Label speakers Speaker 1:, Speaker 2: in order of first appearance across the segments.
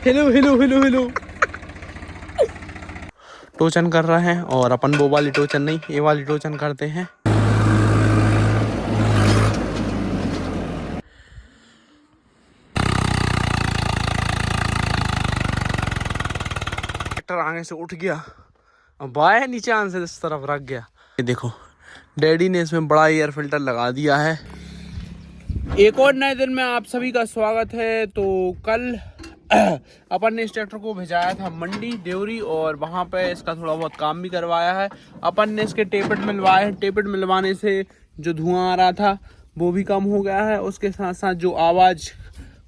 Speaker 1: Hello hello hello hello. टोचन कर रहे हैं और अपन वो वाली टोचन नहीं, ये वाली टोचन करते हैं। ट्रैक्टर आगे से उठ गया, अब बाएं नीचे आने से इस तरफ रख गया। ये देखो डैडी ने इसमें बड़ा एयर फिल्टर लगा दिया है। एक और नए दिन में आप सभी का स्वागत है। तो कल अपन ने इस ट्रैक्टर को भिजाया था मंडी देवरी और वहाँ पे इसका थोड़ा बहुत काम भी करवाया है। अपन ने इसके टेपिट मिलवाए हैं। टेपिट मिलवाने से जो धुआं आ रहा था वो भी कम हो गया है। उसके साथ साथ जो आवाज़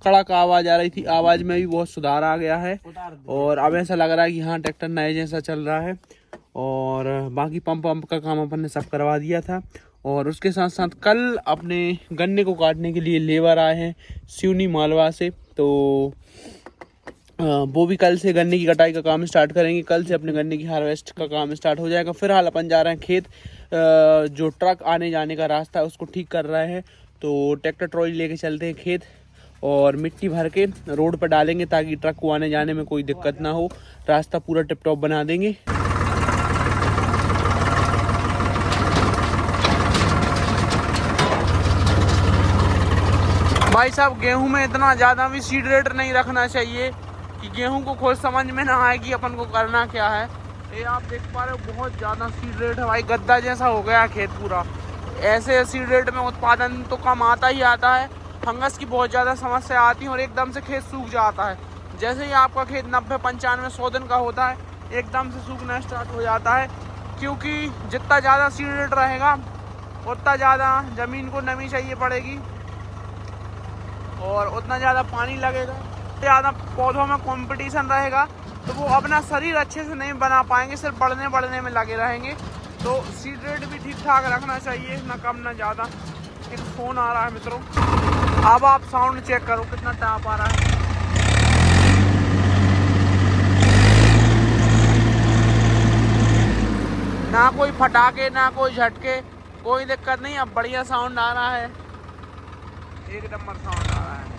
Speaker 1: कड़क आवाज़ आ रही थी, आवाज़ में भी बहुत सुधार आ गया है और अब ऐसा लग रहा है कि हाँ ट्रैक्टर नए जैसा चल रहा है। और बाकी पंप का काम अपन ने सब करवा दिया था। और उसके साथ साथ कल अपने गन्ने को काटने के लिए लेबर आए हैं सिवनी मालवा से। तो वो भी कल से गन्ने की कटाई का काम स्टार्ट करेंगे। कल से अपने गन्ने की हार्वेस्ट का काम स्टार्ट हो जाएगा। फिलहाल अपन जा रहे हैं खेत, जो ट्रक आने जाने का रास्ता है उसको ठीक कर रहे हैं। तो ट्रैक्टर ट्रॉली लेके चलते हैं खेत और मिट्टी भर के रोड पर डालेंगे ताकि ट्रक को आने जाने में कोई दिक्कत ना हो। रास्ता पूरा टिप टॉप बना देंगे। भाई साहब गेहूं में इतना ज़्यादा भी सीड रेट नहीं रखना चाहिए कि गेहूं को खुद समझ में ना आए कि अपन को करना क्या है। ये आप देख पा रहे हो बहुत ज़्यादा सीड रेट है भाई, गद्दा जैसा हो गया खेत पूरा। ऐसे सीड रेट में उत्पादन तो कम आता ही आता है, फंगस की बहुत ज़्यादा समस्या आती है और एकदम से खेत सूख जाता है। जैसे ही आपका खेत 90, 95, 100 दिन का होता है एकदम से सूखना स्टार्ट हो जाता है। क्योंकि जितना ज़्यादा सीड रेट रहेगा उतना ज़्यादा ज़मीन को नमी चाहिए पड़ेगी और उतना ज़्यादा पानी लगेगा, ज़्यादा पौधों में कंपटीशन रहेगा तो वो अपना शरीर अच्छे से नहीं बना पाएंगे, सिर्फ बढ़ने में लगे रहेंगे। तो सीड रेट भी ठीक ठाक रखना चाहिए, ना कम ना ज़्यादा। एक फ़ोन आ रहा है मित्रों, अब आप साउंड चेक करो कितना टॉप आ रहा है। ना कोई फटाके ना कोई झटके, कोई दिक्कत नहीं, अब बढ़िया साउंड आ रहा है, एक नंबर साउंड आ रहा है।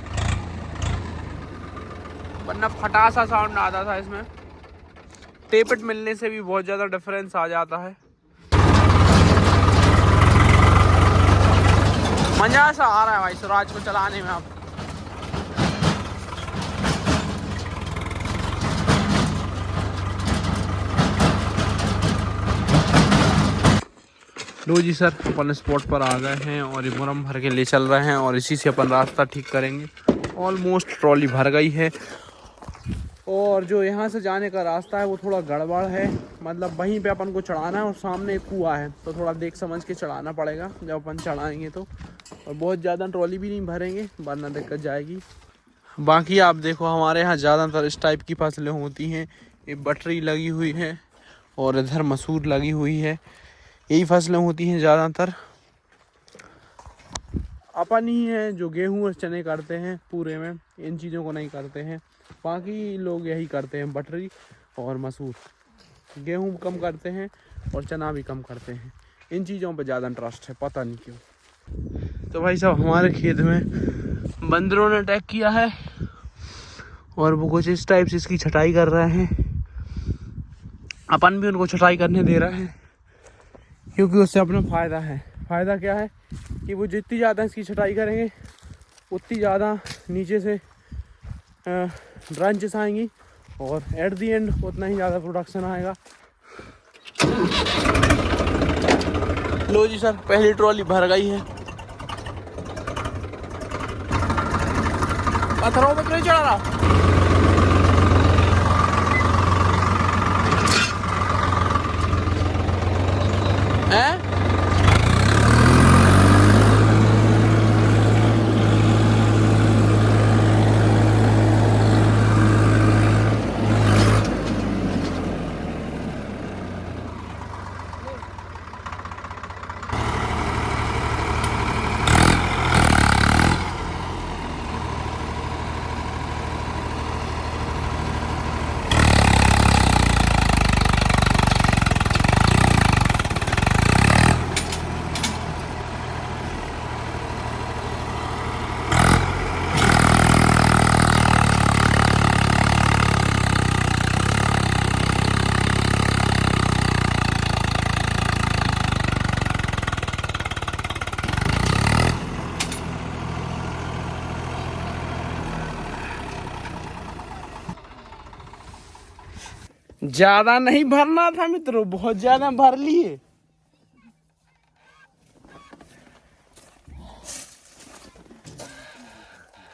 Speaker 1: वरना फटा सा साउंड आता था इसमें। टेपिट मिलने से भी बहुत ज़्यादा डिफरेंस आ जाता है। मजा सा आ रहा है भाई स्वराज को चलाने में। अब लो जी सर, अपन स्पॉट पर आ गए हैं और ये मुरम भर के ले चल रहे हैं और इसी से अपन रास्ता ठीक करेंगे। ऑलमोस्ट ट्रॉली भर गई है और जो यहाँ से जाने का रास्ता है वो थोड़ा गड़बड़ है, मतलब वहीं पे अपन को चढ़ाना है और सामने एक कुआं है तो थोड़ा देख समझ के चढ़ाना पड़ेगा जब अपन चढ़ाएंगे तो। और बहुत ज़्यादा ट्रॉली भी नहीं भरेंगे वरना दिक्कत जाएगी। बाकी आप देखो हमारे यहाँ ज़्यादातर इस टाइप की फसलें होती हैं। ये बटरी लगी हुई है और इधर मसूर लगी हुई है, यही फसलें होती हैं ज़्यादातर। अपन ही हैं जो गेहूँ और चने करते हैं पूरे में, इन चीज़ों को नहीं करते हैं। बाकी लोग यही करते हैं, बटरी और मसूर। गेहूँ कम करते हैं और चना भी कम करते हैं। इन चीज़ों पर ज़्यादा इंटरेस्ट है, पता नहीं क्यों। तो भाई साहब हमारे खेत में बंदरों ने अटैक किया है और वो कुछ इस टाइप से इसकी छटाई कर रहे हैं। अपन भी उनको छटाई करने दे रहे हैं क्योंकि उससे अपना फ़ायदा है। फ़ायदा क्या है कि वो जितनी ज़्यादा इसकी छटाई करेंगे उतनी ज़्यादा नीचे से ब्रांचेस आएंगी और एट दी एंड उतना ही ज़्यादा प्रोडक्शन आएगा। लो जी सर, पहली ट्रॉली भर गई है। पत्थरों पे क्यों चढ़ा रहा है? ज्यादा नहीं भरना था मित्रों, बहुत ज्यादा भर लिए।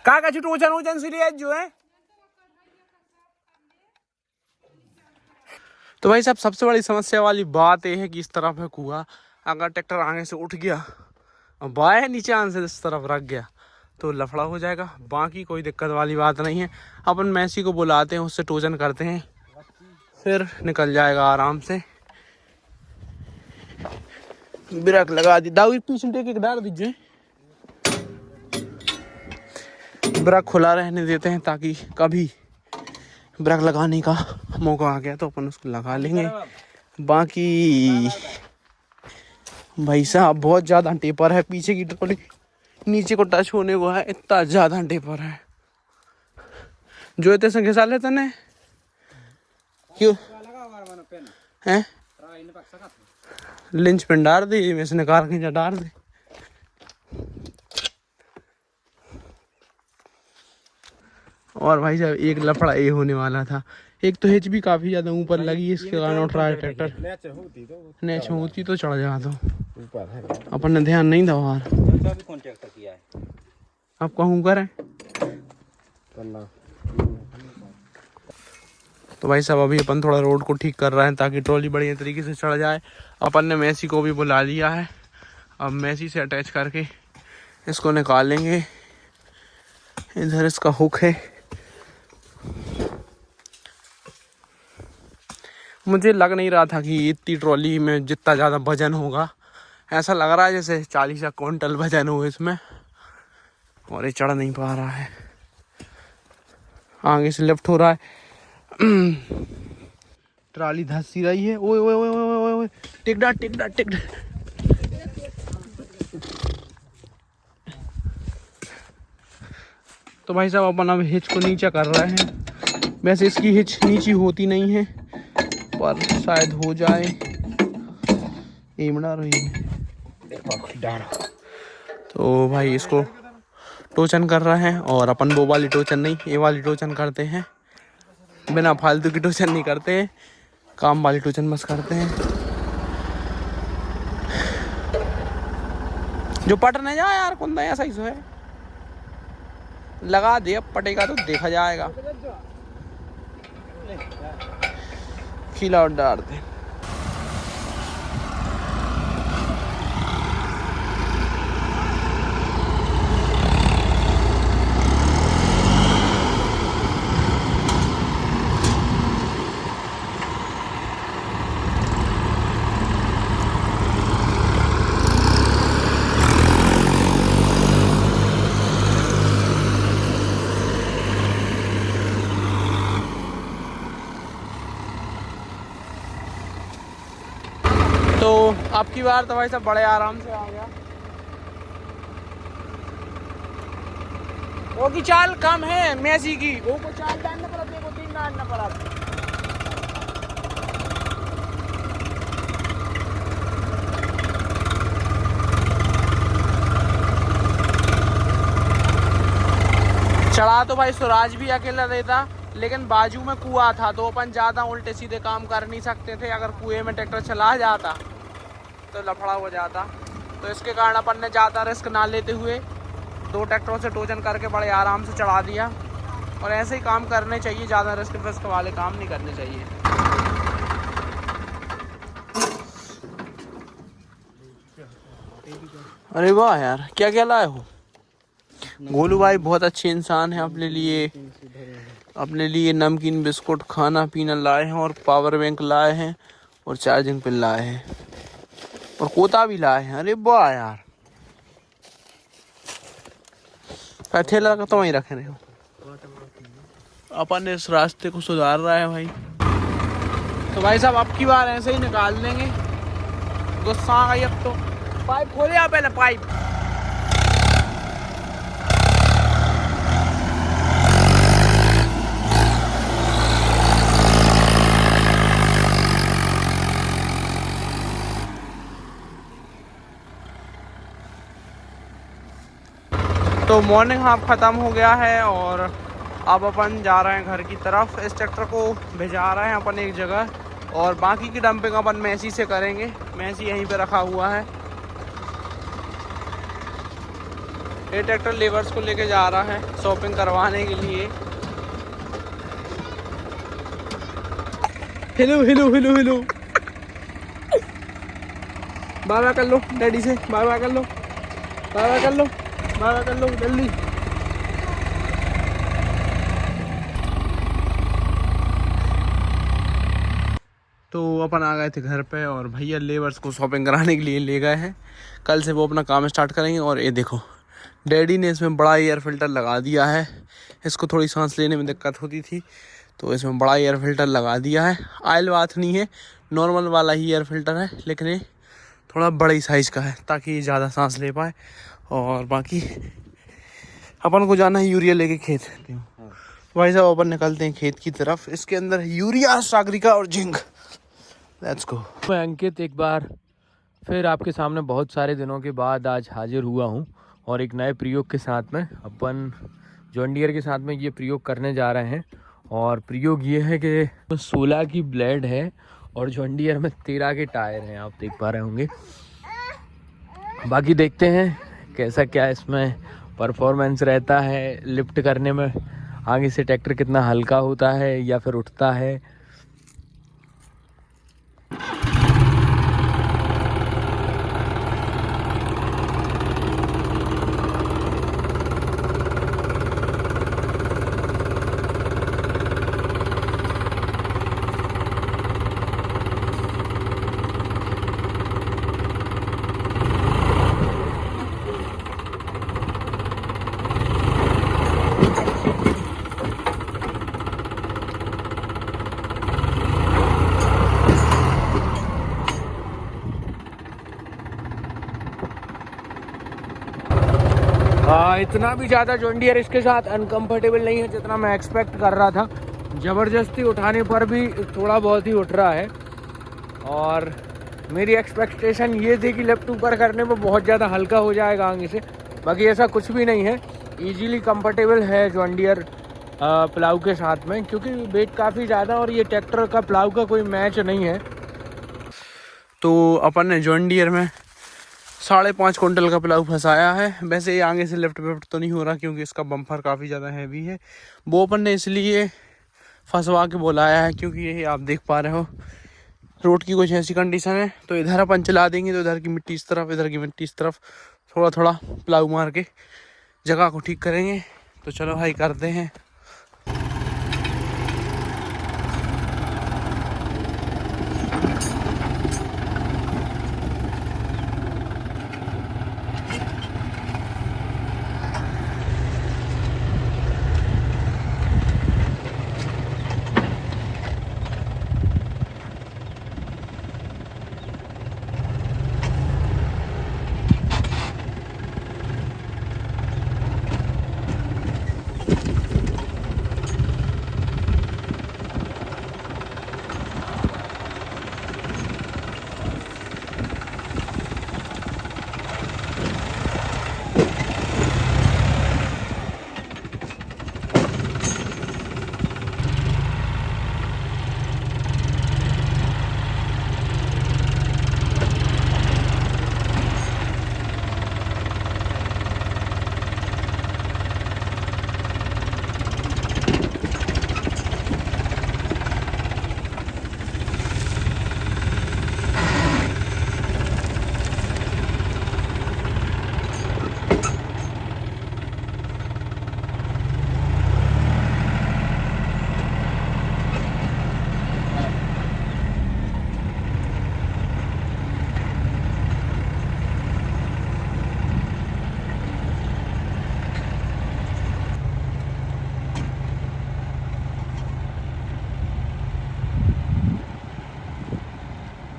Speaker 1: का टोचन वोचन सीरियस जो है। तो भाई साहब सबसे बड़ी समस्या वाली बात यह है कि इस तरफ है कुआं, अगर ट्रैक्टर आगे से उठ गया और बाएं नीचे आने से इस तरफ रख गया तो लफड़ा हो जाएगा। बाकी कोई दिक्कत वाली बात नहीं है। अपन मैसी को बुलाते हैं, उससे टोचन करते हैं, फिर निकल जाएगा आराम से। ब्रेक लगा दी, दाऊ पीछे टेक डाल दीजिए। ब्रेक खुला रहने देते हैं ताकि कभी ब्रेक लगाने का मौका आ गया तो अपन उसको लगा लेंगे। बाकी भाई साहब बहुत ज़्यादा टेपर है, पीछे की ट्रॉली नीचे को टच होने को है, इतना ज़्यादा टेपर है। जो इतने संख्या साल है तने क्यों हैं लिंच पिन डाल दी, में से निकाल के डाल दी। और भाई साहब एक लफड़ा ये होने वाला था, एक तो हिच भी काफी ज्यादा ऊपर लगी, इसके कारण उठ रहा है ट्रैक्टर। नेच होती तो चढ़ जाता, अपन ने ध्यान नहीं दवा। आप कहूँ करें तो भाई साहब अभी अपन थोड़ा रोड को ठीक कर रहे हैं ताकि ट्रॉली बढ़िया तरीके से चढ़ जाए। अपन ने मैसी को भी बुला लिया है, अब मैसी से अटैच करके इसको निकालेंगे। इधर इसका हुक है। मुझे लग नहीं रहा था कि इतनी ट्रॉली में जितना ज़्यादा वजन होगा, ऐसा लग रहा है जैसे 40 क्विंटल वजन हो इसमें, और ये चढ़ नहीं पा रहा है। आगे से लेफ्ट हो रहा है, ट्रॉली धंसी रही है। ओए ओए ओए ओए ओए, टिक डाट टिक डाट टिक डाट। तो भाई साहब अपन अब हिच को नीचा कर रहे हैं। वैसे इसकी हिच नीची होती नहीं है पर शायद हो जाए। ये बना रही है तो भाई इसको टोचन कर रहे हैं, और अपन वो वाली टोचन नहीं, ये वाली टोचन करते हैं। बिना फालतू की टोचन नहीं करते हैं, काम वाली टोचन बस करते हैं। जो पट नहीं जाए यार कुंदा ऐसा ही सो है, लगा दे, अब पटेगा तो देखा जाएगा। खिला डाल दे। तो आपकी बार तो भाई साहब बड़े आराम से आ गया। वो की चाल कम है मैसी की, वो को चाल डालना पड़ा, देखो 3 डालना पड़ा। चढ़ा तो भाई स्वराज भी अकेला देता, लेकिन बाजू में कुआं था तो अपन ज़्यादा उल्टे सीधे काम कर नहीं सकते थे। अगर कुएं में ट्रैक्टर चला जाता तो लफड़ा हो जाता, तो इसके कारण अपन ने ज़्यादा रिस्क ना लेते हुए 2 ट्रैक्टरों से टोचन करके बड़े आराम से चढ़ा दिया। और ऐसे ही काम करने चाहिए, ज़्यादा रिस्क वाले काम नहीं करने चाहिए। अरे वाह यार, क्या क्या लाए हो। गोलू भाई बहुत अच्छे इंसान हैं, अपने लिए नमकीन बिस्कुट खाना पीना लाए हैं, और पावर बैंक लाए हैं, और चार्जिंग पिन लाए हैं, और कोता भी लाए हैं। अरे वाह यार, ठेला का तो वहीं रखे रहे हो। अपन इस रास्ते को सुधार रहा है भाई। तो भाई साहब अब की बार ऐसे ही निकाल देंगे, गुस्सा आ गई अब तो। पाइप खोले आप पहले, पाइप। तो मॉर्निंग हाफ ख़त्म हो गया है और अब अपन जा रहे हैं घर की तरफ। इस ट्रैक्टर को भिजा रहे हैं अपन एक जगह, और बाकी की डंपिंग अपन मैसी से करेंगे। मैसी यहीं पे रखा हुआ है। ये ट्रैक्टर लेबर्स को लेके जा रहा है शॉपिंग करवाने के लिए। Hello hello hello hello, bye bye कर लो डैडी से, बाय बाय कर लो, बाय बाय कर लो, बाय बाय कर लो जल्दी। तो अपन आ गए थे घर पे, और भैया लेबर्स को शॉपिंग कराने के लिए ले गए हैं। कल से वो अपना काम स्टार्ट करेंगे। और ये देखो, डैडी ने इसमें बड़ा एयर फिल्टर लगा दिया है। इसको थोड़ी सांस लेने में दिक्कत होती थी, तो इसमें बड़ा एयर फिल्टर लगा दिया है। ऑयल बाथ नहीं है, नॉर्मल वाला ही एयर फिल्टर है, लेकिन ये थोड़ा बड़ी साइज़ का है ताकि ये ज़्यादा सांस ले पाए। और बाकी अपन को जाना है यूरिया लेके खेत। भाई साहब अपन निकलते हैं खेत की तरफ। इसके अंदर यूरिया, सागरिका और जिंक। Let's go.
Speaker 2: मैं अंकित एक बार फिर आपके सामने बहुत सारे दिनों के बाद आज हाजिर हुआ हूं, और एक नए प्रयोग के साथ में। अपन जॉन डियर के साथ में ये प्रयोग करने जा रहे हैं। और प्रयोग ये है कि 16 की ब्लेड है और जॉन डियर में 13 के टायर हैं, आप देख पा रहे होंगे। बाकी देखते हैं कैसा क्या इसमें परफॉर्मेंस रहता है लिफ्ट करने में। आगे से ट्रैक्टर कितना हल्का होता है या फिर उठता है। इतना भी ज़्यादा जॉन डियर इसके साथ अनकंफर्टेबल नहीं है जितना मैं एक्सपेक्ट कर रहा था। ज़बरदस्ती उठाने पर भी थोड़ा बहुत ही उठ रहा है। और मेरी एक्सपेक्टेशन ये थी कि लेफ्ट ऊपर करने में बहुत ज़्यादा हल्का हो जाएगा आगे से। बाकी ऐसा कुछ भी नहीं है, इजीली कंफर्टेबल है जॉन डियर प्लाऊ के साथ में, क्योंकि वेट काफ़ी ज़्यादा और ये ट्रैक्टर का प्लाऊ का कोई मैच नहीं है।
Speaker 1: तो अपन ने जॉन डियर में 5.5 कुंटल का प्लाऊ फंसाया है। वैसे ये आगे से लेफ्ट वेफ्ट तो नहीं हो रहा, क्योंकि इसका बम्पर काफ़ी ज़्यादा हैवी है। वो अपन ने इसलिए फंसवा के बुलाया है क्योंकि ये आप देख पा रहे हो रोड की कुछ ऐसी कंडीशन है। तो इधर अपन चला देंगे तो इधर की मिट्टी इस तरफ, इधर की मिट्टी इस तरफ, थोड़ा थोड़ा प्लाऊ मार के जगह को ठीक करेंगे। तो चलो भाई करते हैं।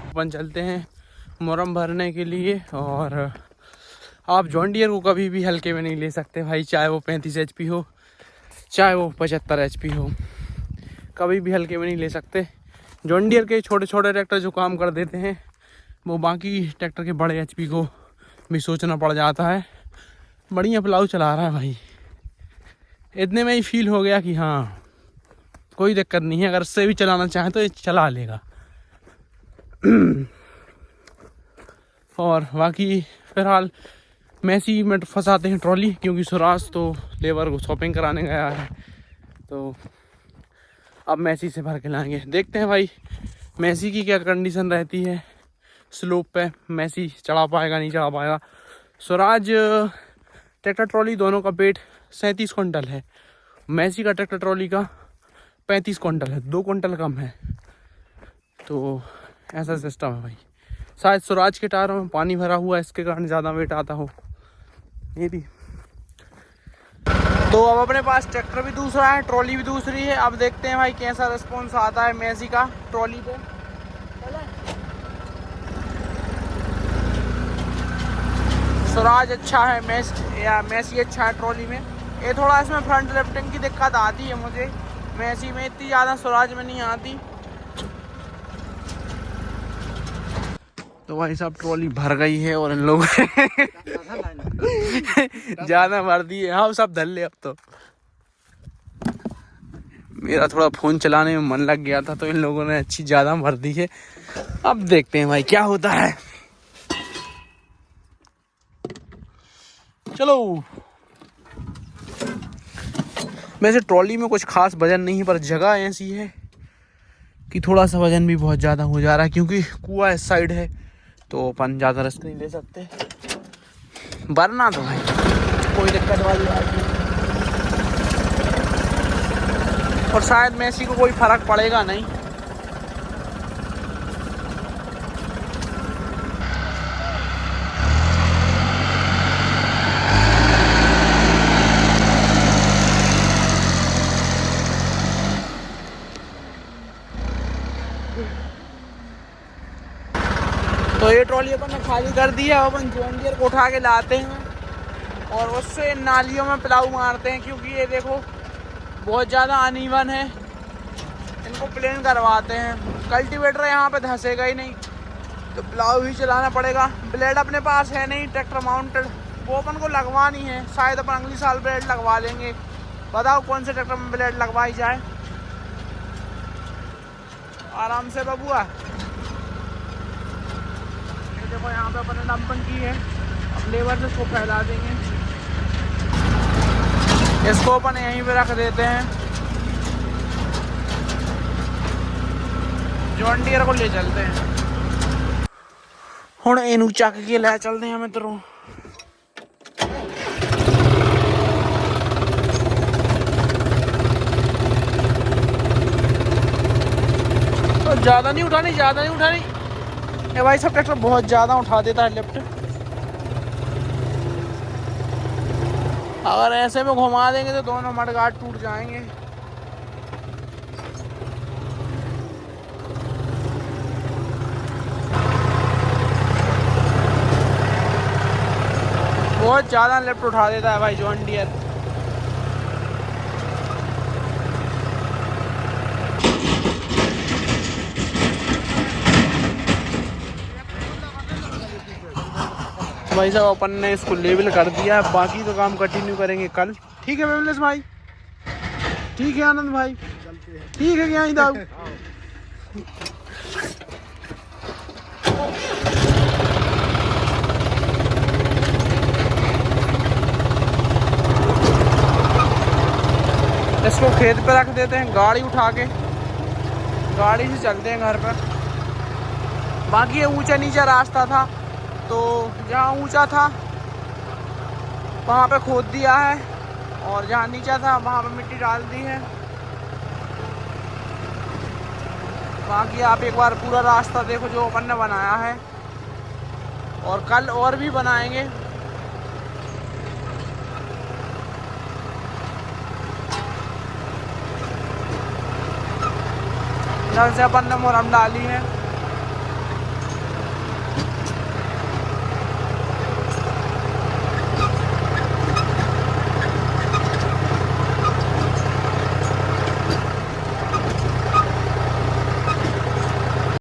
Speaker 1: अपन चलते हैं मुरम भरने के लिए। और आप जॉन डियर को कभी भी हल्के में नहीं ले सकते भाई, चाहे वो 35 HP हो, चाहे वो 75 HP हो, कभी भी हल्के में नहीं ले सकते। जॉन डियर के छोटे छोटे ट्रैक्टर जो काम कर देते हैं, वो बाकी ट्रैक्टर के बड़े HP को भी सोचना पड़ जाता है। बढ़िया प्लाऊ चला रहा है भाई, इतने में ही फील हो गया कि हाँ कोई दिक्कत नहीं है, अगर इससे भी चलाना चाहे तो ये चला लेगा। और बाकी फिलहाल मैसी में फंसाते हैं ट्रॉली, क्योंकि सुराज तो लेबर को शॉपिंग कराने गया है, तो अब मैसी से भर के लाएंगे। देखते हैं भाई मैसी की क्या कंडीशन रहती है स्लोप पे, मैसी चढ़ा पाएगा नहीं चढ़ा पाएगा। स्वराज ट्रैक्टर ट्रॉली दोनों का वेट 37 कुंटल है, मैसी का ट्रैक्टर ट्रॉली का 35 कुंटल है, 2 कुंटल कम है। तो ऐसा सिस्टम है भाई। शायद स्वराज के टायरों में पानी भरा हुआ है, इसके कारण ज़्यादा वेट आता हो ये भी। तो अब अपने पास ट्रैक्टर भी दूसरा है, ट्रॉली भी दूसरी है। अब देखते हैं भाई कैसा रिस्पॉन्स आता है मैसी का ट्रॉली पे। स्वराज अच्छा है, मैसी अच्छा है ट्रॉली में। ये थोड़ा इसमें फ्रंट लिफ्टिंग की दिक्कत आती है मुझे, मैसी में इतनी ज़्यादा स्वराज में नहीं आती। तो भाई साहब ट्रॉली भर गई है और इन लोगों ज़्यादा भर दी है। हाँ सब धर ले अब तो। मेरा थोड़ा फ़ोन चलाने में मन लग गया था, तो इन लोगों ने अच्छी ज़्यादा भर दी है। अब देखते हैं भाई क्या होता है। चलो। वैसे ट्रॉली में कुछ खास वजन नहीं है, पर जगह ऐसी है कि थोड़ा सा वजन भी बहुत ज़्यादा हो जा रहा है, क्योंकि कुआं इस साइड है तो अपन ज़्यादा रिस्क नहीं ले सकते। वरना तो भाई कोई दिक्कत वाली बात नहीं, और शायद मैसी को कोई फर्क पड़ेगा नहीं। तो ये ट्रॉली अपन ने खाली कर दी है। अब अपन जॉन डियर को उठा के लाते हैं और उससे नालियों में प्लाऊ मारते हैं, क्योंकि ये देखो बहुत ज़्यादा अनइवन है, इनको प्लेन करवाते हैं। कल्टीवेटर यहाँ पे धंसेगा ही नहीं, तो प्लाऊ ही चलाना पड़ेगा। ब्लेड अपने पास है नहीं ट्रैक्टर माउंटेड, वो अपन को लगवानी है। शायद अपन अगली साल ब्लेड लगवा लेंगे। बताओ कौन से ट्रैक्टर में ब्लेड लगवाई जाए। आराम से बबुआ। देखो यहाँ पे अपन ने डंपिंग की है, अब लेबर से इसको फैला देंगे। इसको अपन यहीं पे रख देते हैं, जॉन डियर को ले चलते हैं। हुण इनू चक के ले चलते हैं मित्रों। तो ज़्यादा नहीं उठानी, ज़्यादा नहीं उठानी। ये भाई सब ट्रैक्टर बहुत ज़्यादा उठा देता है लिफ्ट। अगर ऐसे में घुमा देंगे तो दोनों मडगार्ड टूट जाएंगे। बहुत ज़्यादा लिफ्ट उठा देता है भाई जॉन डियर। भाई साहब अपन ने इसको लेवल कर दिया है, बाकी तो काम कंटिन्यू करेंगे कल। ठीक है बेबलेस भाई, ठीक है आनंद भाई, ठीक है क्या ही दाऊ। इसको खेत पे रख देते हैं, गाड़ी उठा के गाड़ी से चलते हैं घर पर। बाकी ये ऊंचा नीचा रास्ता था, तो जहाँ ऊंचा था वहाँ पे खोद दिया है, और जहाँ नीचा था वहाँ पे मिट्टी डाल दी है। बाकी आप एक बार पूरा रास्ता देखो जो अपन ने बनाया है, और कल और भी बनाएंगे। जल से अपन ने मुरम डाली है।